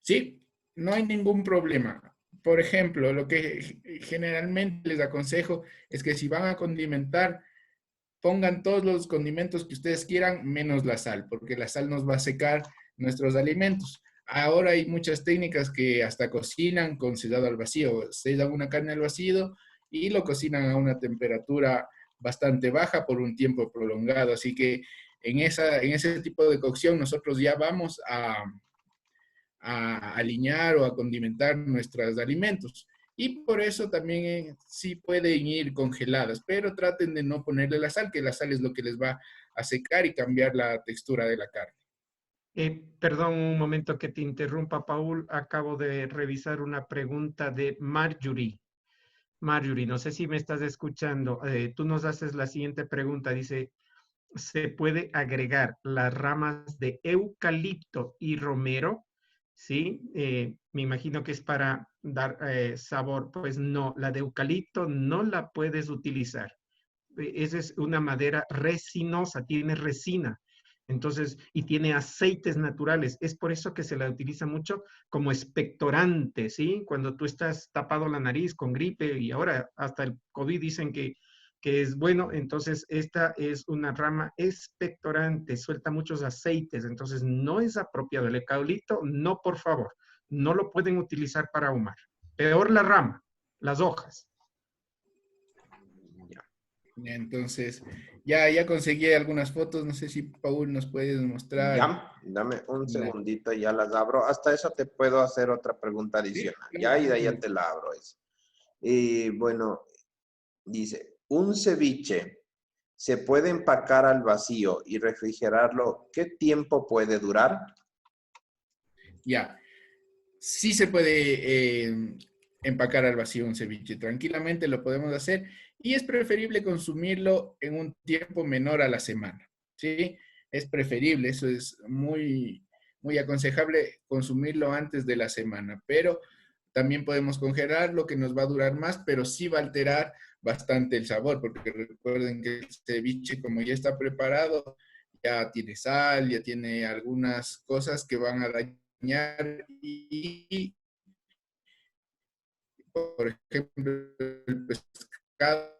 Sí, no hay ningún problema. Por ejemplo, lo que generalmente les aconsejo es que si van a condimentar, pongan todos los condimentos que ustedes quieran, menos la sal, porque la sal nos va a secar nuestros alimentos. Ahora hay muchas técnicas que hasta cocinan con sellado al vacío. Sellan una carne al vacío y lo cocinan a una temperatura bastante baja por un tiempo prolongado. Así que en ese tipo de cocción nosotros ya vamos a alinear o a condimentar nuestros alimentos. Y por eso también sí pueden ir congeladas, pero traten de no ponerle la sal, que la sal es lo que les va a secar y cambiar la textura de la carne. Perdón un momento que te interrumpa, Paul. Acabo de revisar una pregunta de Marjorie. Marjorie, no sé si me estás escuchando. Tú nos haces la siguiente pregunta. Dice, ¿se puede agregar las ramas de eucalipto y romero? Sí, me imagino que es para dar sabor. Pues no, la de eucalipto no la puedes utilizar. Esa es una madera resinosa, tiene resina. Entonces, y tiene aceites naturales. Es por eso que se la utiliza mucho como expectorante, ¿sí? Cuando tú estás tapado la nariz con gripe y ahora hasta el COVID dicen que es bueno, entonces esta es una rama expectorante, suelta muchos aceites, entonces no es apropiado. El eucalipto, no, por favor, no lo pueden utilizar para ahumar. Peor la rama, las hojas. Entonces, ya conseguí algunas fotos. No sé si Paul nos puedes mostrar. Ya, dame un segundito y ya las abro. Hasta eso te puedo hacer otra pregunta adicional. Sí, Ya, y de ahí ya te la abro. Y bueno, dice, un ceviche se puede empacar al vacío y refrigerarlo. ¿Qué tiempo puede durar? Ya, sí se puede empacar al vacío un ceviche. Tranquilamente lo podemos hacer y es preferible consumirlo en un tiempo menor a la semana, ¿sí? Es preferible, eso es muy aconsejable consumirlo antes de la semana, pero también podemos congelarlo que nos va a durar más, pero sí va a alterar bastante el sabor, porque recuerden que el ceviche, como ya está preparado, ya tiene sal, ya tiene algunas cosas que van a dañar y, por ejemplo, el pescado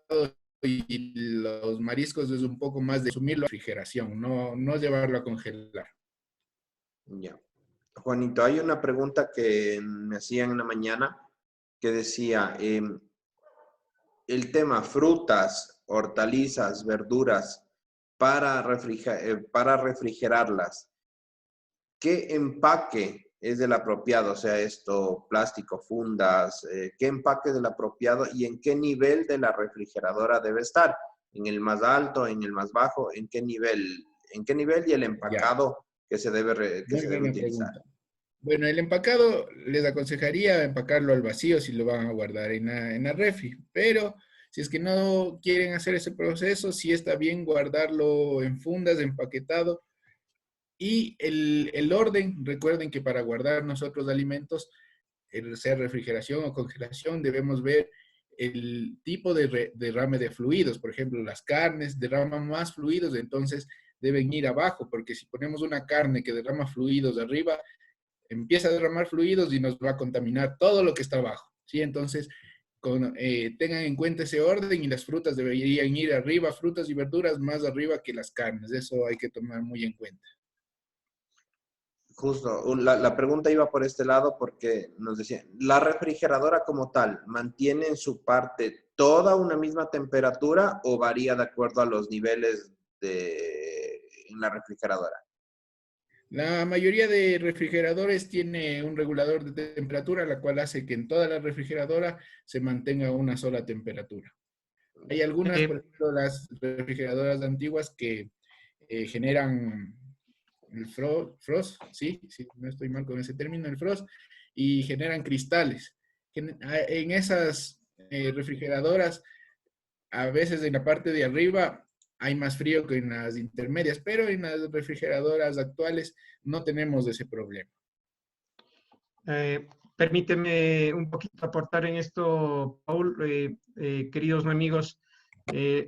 y los mariscos es un poco más de consumirlo a refrigeración, no llevarlo a congelar. Ya. Juanito, hay una pregunta que me hacían en la mañana que decía, el tema frutas, hortalizas, verduras, para refrigerarlas, ¿qué empaque es el apropiado? O sea, esto, plástico, fundas, ¿qué empaque es el apropiado y en qué nivel de la refrigeradora debe estar? ¿En el más alto, en el más bajo? ¿En qué nivel? ¿En qué nivel y el Ya, empacado que se debe, muy buena utilizar? pregunta. Bueno, el empacado les aconsejaría empacarlo al vacío si lo van a guardar en la refri, pero si es que no quieren hacer ese proceso, sí está bien guardarlo en fundas, empaquetado. Y el orden, recuerden que para guardar nosotros alimentos, sea refrigeración o congelación, debemos ver el tipo de derrame de fluidos. Por ejemplo, las carnes derraman más fluidos, entonces deben ir abajo, porque si ponemos una carne que derrama fluidos arriba, empieza a derramar fluidos y nos va a contaminar todo lo que está abajo, ¿sí? Entonces, tengan en cuenta ese orden y las frutas deberían ir arriba, frutas y verduras más arriba que las carnes. Eso hay que tomar muy en cuenta. Justo, la pregunta iba por este lado porque nos decían, ¿la refrigeradora como tal mantiene en su parte toda una misma temperatura o varía de acuerdo a los niveles en la refrigeradora? La mayoría de refrigeradores tiene un regulador de temperatura, la cual hace que en toda la refrigeradora se mantenga una sola temperatura. Hay algunas, por Eh, ejemplo, las refrigeradoras antiguas que generan el frost, sí, sí, no estoy mal con ese término, el frost, y generan cristales. En esas refrigeradoras, a veces en la parte de arriba hay más frío que en las intermedias, pero en las refrigeradoras actuales no tenemos ese problema. Eh, Permíteme un poquito aportar en esto, Paul, queridos amigos.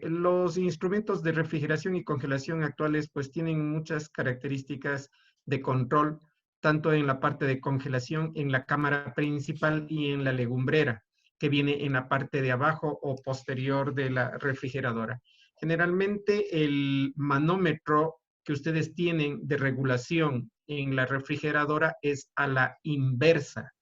Los instrumentos de refrigeración y congelación actuales pues tienen muchas características de control, tanto en la parte de congelación, en la cámara principal y en la legumbrera, que viene en la parte de abajo o posterior de la refrigeradora. Generalmente el manómetro que ustedes tienen de regulación en la refrigeradora es a la inversa,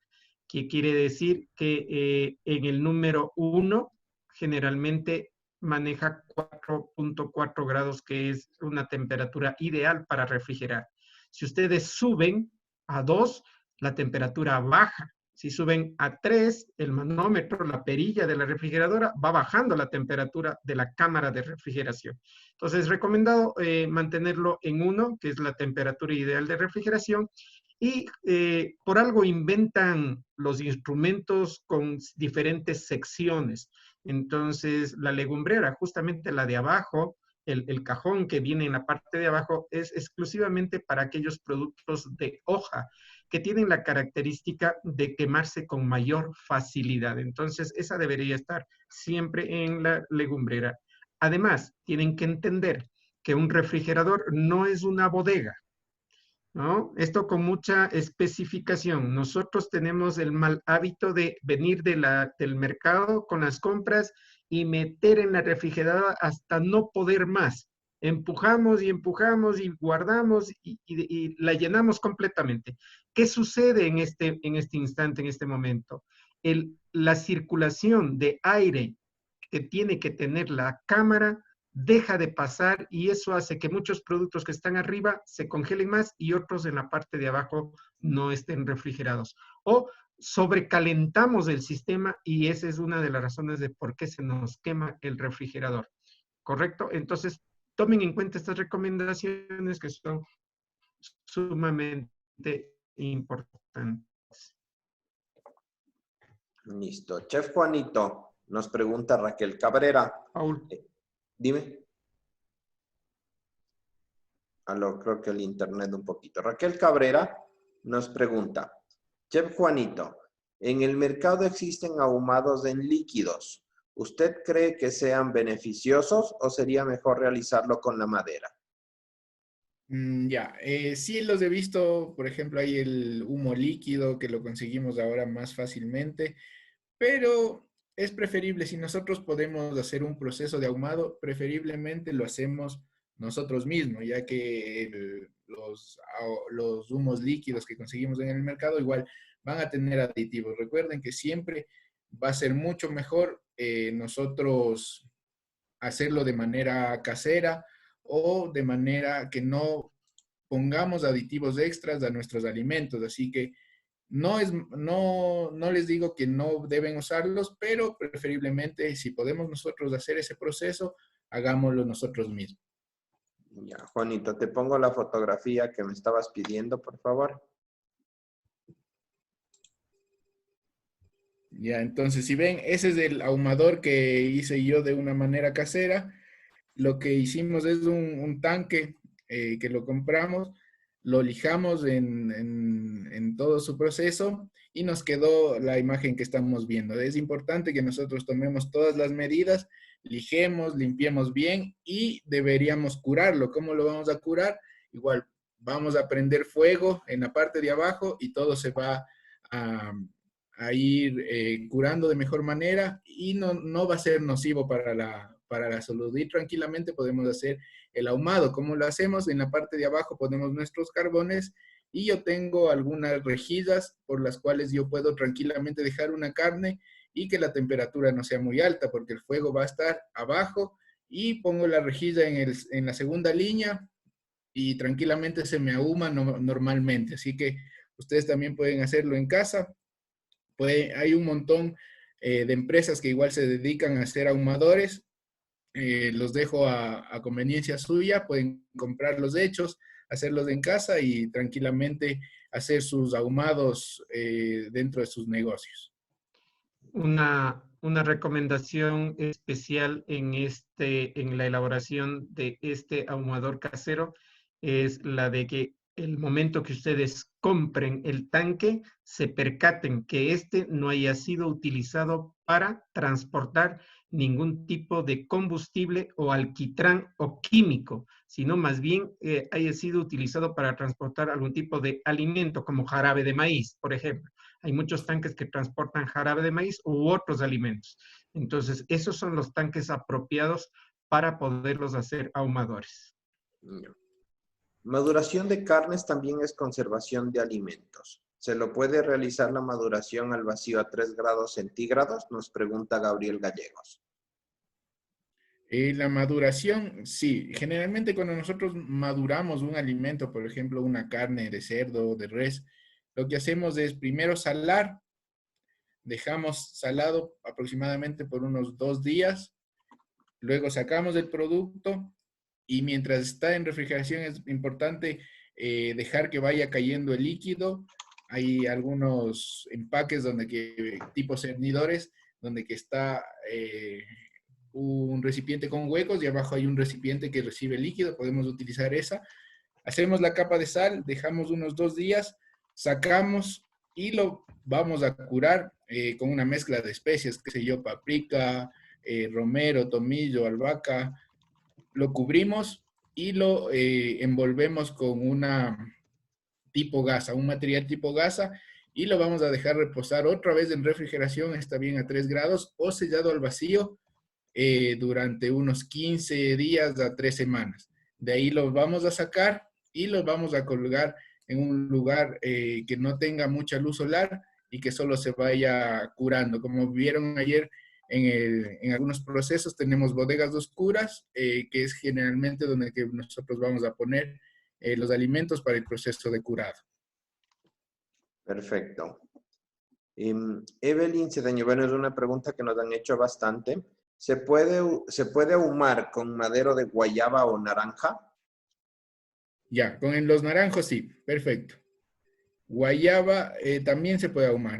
que quiere decir que en el número 1 generalmente maneja 4.4 grados, que es una temperatura ideal para refrigerar. Si ustedes suben a 2, la temperatura baja. Si suben a 3, el manómetro, la perilla de la refrigeradora, va bajando la temperatura de la cámara de refrigeración. Entonces, recomendado mantenerlo en 1, que es la temperatura ideal de refrigeración, y por algo inventan los instrumentos con diferentes secciones. Entonces, la legumbrera, justamente la de abajo, el cajón que viene en la parte de abajo, es exclusivamente para aquellos productos de hoja que tienen la característica de quemarse con mayor facilidad. Entonces, esa debería estar siempre en la legumbrera. Además, tienen que entender que un refrigerador no es una bodega, ¿no? Esto con mucha especificación. Nosotros tenemos el mal hábito de venir del mercado con las compras y meter en la refrigeradora hasta no poder más. Empujamos y empujamos y guardamos y la llenamos completamente. ¿Qué sucede en este instante, en este momento? La circulación de aire que tiene que tener la cámara deja de pasar y eso hace que muchos productos que están arriba se congelen más y otros en la parte de abajo no estén refrigerados. O sobrecalentamos el sistema y esa es una de las razones de por qué se nos quema el refrigerador. ¿Correcto? Entonces, tomen en cuenta estas recomendaciones que son sumamente importantes. Listo. Chef Juanito, nos pregunta Raquel Cabrera. Paul. Dime. Aló, creo que el internet un poquito. Raquel Cabrera nos pregunta, Chef Juanito, en el mercado existen ahumados en líquidos. ¿Usted cree que sean beneficiosos o sería mejor realizarlo con la madera? Sí los he visto, por ejemplo, hay el humo líquido que lo conseguimos ahora más fácilmente, pero es preferible, si nosotros podemos hacer un proceso de ahumado, preferiblemente lo hacemos nosotros mismos, ya que los humos líquidos que conseguimos en el mercado igual van a tener aditivos. Recuerden que siempre va a ser mucho mejor nosotros hacerlo de manera casera o de manera que no pongamos aditivos extras a nuestros alimentos. Así que no les digo que no deben usarlos, pero preferiblemente si podemos nosotros hacer ese proceso, hagámoslo nosotros mismos. Ya, Juanito, te pongo la fotografía que me estabas pidiendo, por favor. Ya, entonces, si ven, ese es el ahumador que hice yo de una manera casera. Lo que hicimos es un tanque que lo compramos, lo lijamos en todo su proceso y nos quedó la imagen que estamos viendo. Es importante que nosotros tomemos todas las medidas, lijemos, limpiemos bien y deberíamos curarlo. ¿Cómo lo vamos a curar? Igual, vamos a prender fuego en la parte de abajo y todo se va a ir curando de mejor manera y no va a ser nocivo para la salud. Y tranquilamente podemos hacer el ahumado. ¿Cómo lo hacemos? En la parte de abajo ponemos nuestros carbones y yo tengo algunas rejillas por las cuales yo puedo tranquilamente dejar una carne y que la temperatura no sea muy alta porque el fuego va a estar abajo y pongo la rejilla en la segunda línea y tranquilamente se me ahuma normalmente. Así que ustedes también pueden hacerlo en casa. Hay un montón de empresas que igual se dedican a hacer ahumadores. Los dejo a conveniencia suya. Pueden comprarlos hechos, hacerlos en casa y tranquilamente hacer sus ahumados dentro de sus negocios. Una recomendación especial en la elaboración de este ahumador casero es la de que el momento que ustedes compren el tanque, se percaten que este no haya sido utilizado para transportar ningún tipo de combustible o alquitrán o químico, sino más bien haya sido utilizado para transportar algún tipo de alimento como jarabe de maíz, por ejemplo. Hay muchos tanques que transportan jarabe de maíz u otros alimentos. Entonces, esos son los tanques apropiados para poderlos hacer ahumadores. Maduración de carnes también es conservación de alimentos. ¿Se lo puede realizar la maduración al vacío a 3 grados centígrados? Nos pregunta Gabriel Gallegos. La maduración, sí. Generalmente cuando nosotros maduramos un alimento, por ejemplo, una carne de cerdo o de res, lo que hacemos es primero salar, dejamos salado aproximadamente por unos 2 días, luego sacamos el producto y mientras está en refrigeración es importante dejar que vaya cayendo el líquido. Hay algunos empaques tipo cernidores, donde que está un recipiente con huecos y abajo hay un recipiente que recibe líquido, podemos utilizar esa. Hacemos la capa de sal, dejamos unos 2 días, sacamos y lo vamos a curar con una mezcla de especias, qué sé yo, paprika, romero, tomillo, albahaca. Lo cubrimos y lo envolvemos con una tipo gasa, un material tipo gasa, y lo vamos a dejar reposar otra vez en refrigeración, está bien a 3 grados, o sellado al vacío durante unos 15 días a 3 semanas. De ahí los vamos a sacar y los vamos a colgar en un lugar que no tenga mucha luz solar y que solo se vaya curando. Como vieron ayer en algunos procesos, tenemos bodegas oscuras, que es generalmente donde que nosotros vamos a poner los alimentos para el proceso de curado. Perfecto. Evelyn Cedeño, bueno, es una pregunta que nos han hecho bastante. ¿Se puede ahumar con madero de guayaba o naranja? Ya, con los naranjos sí, perfecto. Guayaba también se puede ahumar.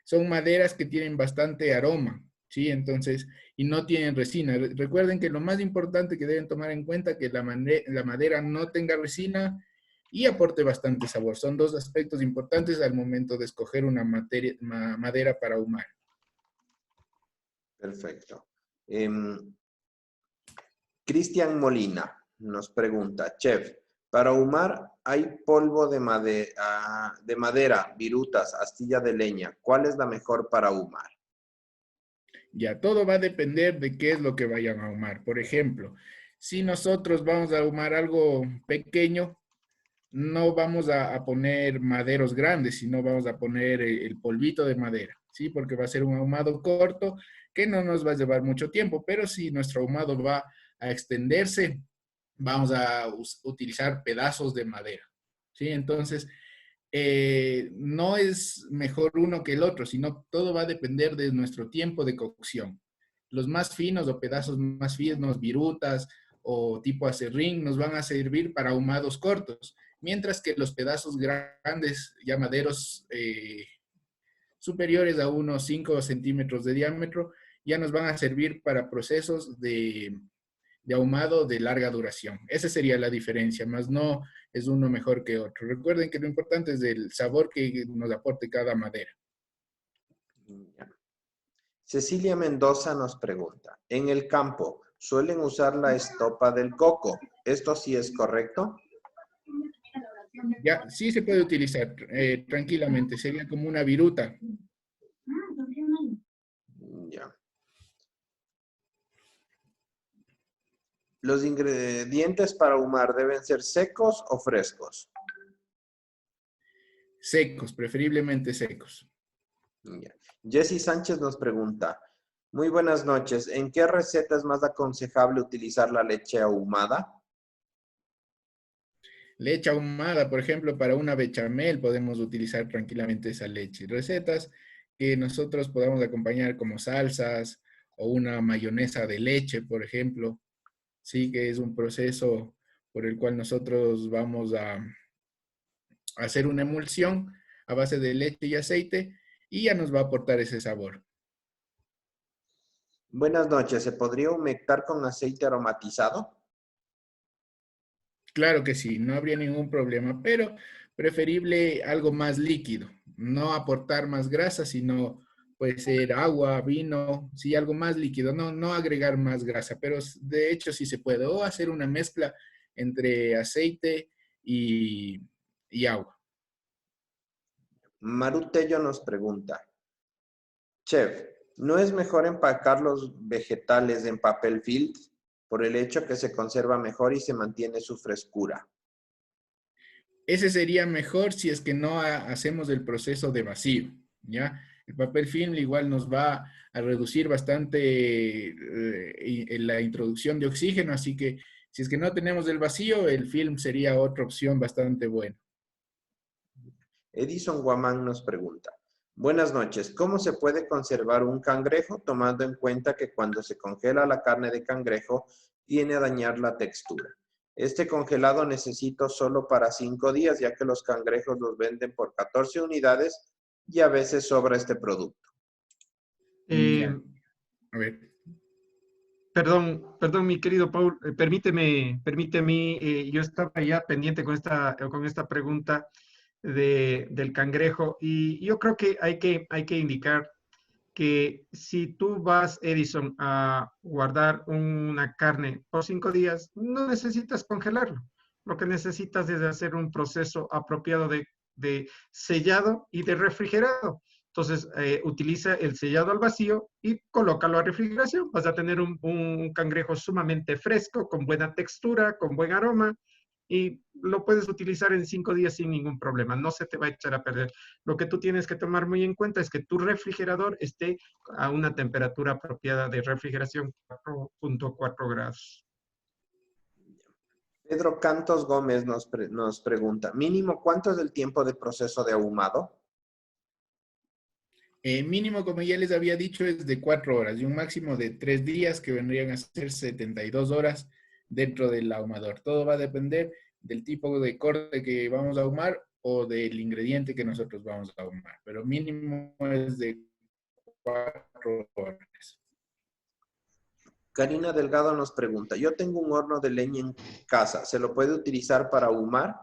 Son maderas que tienen bastante aroma, ¿sí? Entonces, y no tienen resina. Recuerden que lo más importante que deben tomar en cuenta es que la madera no tenga resina y aporte bastante sabor. Son 2 aspectos importantes al momento de escoger una madera para ahumar. Perfecto. Cristian Molina nos pregunta, Chef, para ahumar hay polvo de madera, virutas, astilla de leña. ¿Cuál es la mejor para ahumar? Ya, todo va a depender de qué es lo que vayan a ahumar. Por ejemplo, si nosotros vamos a ahumar algo pequeño, no vamos a poner maderos grandes, sino vamos a poner el polvito de madera, ¿sí? Porque va a ser un ahumado corto que no nos va a llevar mucho tiempo, pero si nuestro ahumado va a extenderse, vamos a utilizar pedazos de madera, ¿sí? Entonces, no es mejor uno que el otro, sino todo va a depender de nuestro tiempo de cocción. Los más finos o pedazos más finos, virutas o tipo aserrín, nos van a servir para ahumados cortos, mientras que los pedazos grandes, ya maderos superiores a unos 5 centímetros de diámetro, ya nos van a servir para procesos de ahumado de larga duración. Esa sería la diferencia, más no es uno mejor que otro. Recuerden que lo importante es el sabor que nos aporte cada madera. Cecilia Mendoza nos pregunta, en el campo, ¿suelen usar la estopa del coco? ¿Esto sí es correcto? Ya, sí se puede utilizar tranquilamente, sería como una viruta. Ya. ¿Los ingredientes para ahumar deben ser secos o frescos? Secos, preferiblemente secos. Ya. Jessy Sánchez nos pregunta, muy buenas noches, ¿en qué receta es más aconsejable utilizar la leche ahumada? Leche ahumada, por ejemplo, para una bechamel podemos utilizar tranquilamente esa leche. Recetas que nosotros podamos acompañar como salsas o una mayonesa de leche, por ejemplo. Sí que es un proceso por el cual nosotros vamos a hacer una emulsión a base de leche y aceite y ya nos va a aportar ese sabor. Buenas noches, ¿se podría humectar con aceite aromatizado? Claro que sí, no habría ningún problema, pero preferible algo más líquido, no aportar más grasa, sino puede ser agua, vino, sí, algo más líquido, no agregar más grasa, pero de hecho sí se puede, o hacer una mezcla entre aceite y, y agua. Marutello nos pregunta, Chef, ¿no es mejor empacar los vegetales en papel film por el hecho que se conserva mejor y se mantiene su frescura? Ese sería mejor si es que no hacemos el proceso de vacío, ¿ya? El papel film igual nos va a reducir bastante la introducción de oxígeno, así que si es que no tenemos el vacío, el film sería otra opción bastante buena. Edison Guamán nos pregunta, buenas noches, ¿cómo se puede conservar un cangrejo tomando en cuenta que cuando se congela la carne de cangrejo tiene a dañar la textura? Este congelado necesito solo para 5 días, ya que los cangrejos los venden por 14 unidades y a veces sobra este producto. Eh, Ya, a ver. perdón, mi querido Paul, permíteme, yo estaba ya pendiente con esta pregunta del cangrejo y yo creo que hay que indicar que si tú vas, Edison, a guardar una carne por 5 días, no necesitas congelarlo. Lo que necesitas es hacer un proceso apropiado de sellado y de refrigerado. Entonces, utiliza el sellado al vacío y colócalo a refrigeración. Vas a tener un cangrejo sumamente fresco, con buena textura, con buen aroma, y lo puedes utilizar en 5 días sin ningún problema. No se te va a echar a perder. Lo que tú tienes que tomar muy en cuenta es que tu refrigerador esté a una temperatura apropiada de refrigeración 4.4 grados. Pedro Cantos Gómez nos pregunta, mínimo, ¿cuánto es el tiempo de proceso de ahumado? Mínimo, como ya les había dicho, es de 4 horas y un máximo de 3 días que vendrían a ser 72 horas dentro del ahumador. Todo va a depender del tipo de corte que vamos a ahumar o del ingrediente que nosotros vamos a ahumar, pero mínimo es de 4 horas. Karina Delgado nos pregunta, yo tengo un horno de leña en casa, ¿se lo puede utilizar para ahumar?